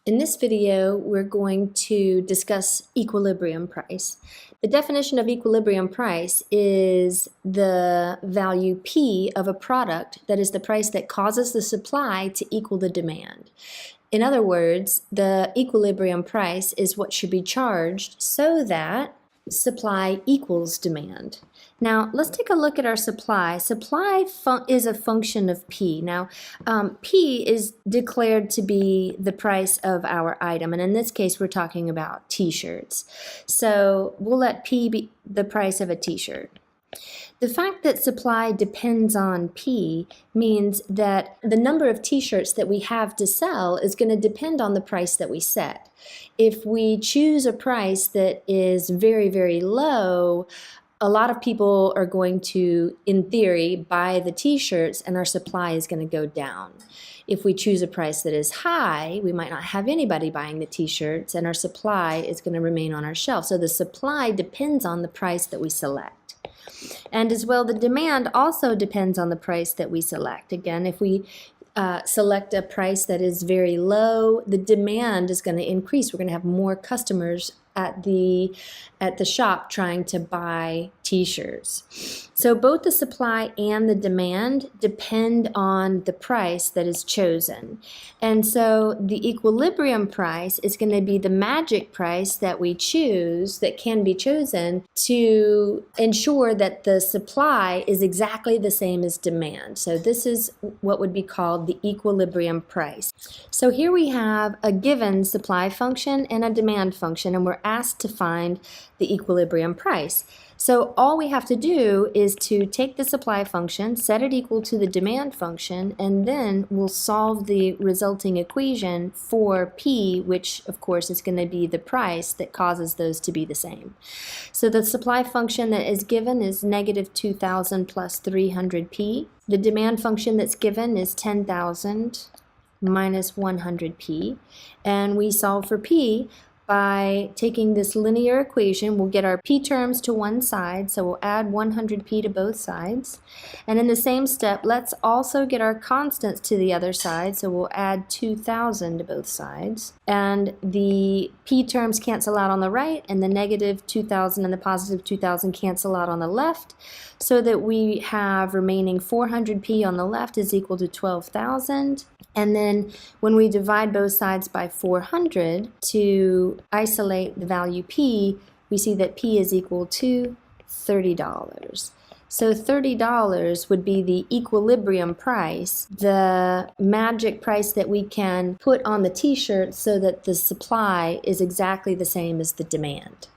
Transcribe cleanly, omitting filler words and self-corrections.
In this video, we're going to discuss equilibrium price. The definition of equilibrium price is the value P of a product that is the price that causes the supply to equal the demand. In other words, the equilibrium price is what should be charged so that supply equals demand. Now, let's take a look at our supply. Supply is a function of P. Now, P is declared to be the price of our item, and in this case, we're talking about t-shirts. So we'll let P be the price of a t-shirt. The fact that supply depends on P means that the number of t-shirts that we have to sell is going to depend on the price that we set. If we choose a price that is very, very low, a lot of people are going to, in theory, buy the t-shirts and our supply is going to go down. If we choose a price that is high, we might not have anybody buying the t-shirts and our supply is going to remain on our shelf. So the supply depends on the price that we select. And as well, the demand also depends on the price that we select. Again, if we select a price that is very low, the demand is going to increase. We're going to have more customers at the shop trying to buy t-shirts. So both the supply and the demand depend on the price that is chosen. And so the equilibrium price is going to be the magic price that we choose, that can be chosen to ensure that the supply is exactly the same as demand. So this is what would be called the equilibrium price. So here we have a given supply function and a demand function, and we're asked to find the equilibrium price. So all we have to do is to take the supply function, set it equal to the demand function, and then we'll solve the resulting equation for P, which of course is going to be the price that causes those to be the same. So the supply function that is given is negative 2,000 plus 300P. The demand function that's given is 10,000 minus 100P. And we solve for P by taking this linear equation. We'll get our P terms to one side, so we'll add 100P to both sides. And in the same step, let's also get our constants to the other side, so we'll add 2,000 to both sides. And the P terms cancel out on the right, and the negative 2,000 and the positive 2,000 cancel out on the left, so that we have remaining 400P on the left is equal to 12,000. And then when we divide both sides by 400 to isolate the value P, we see that P is equal to $30. So $30 would be the equilibrium price, the magic price that we can put on the t-shirt so that the supply is exactly the same as the demand.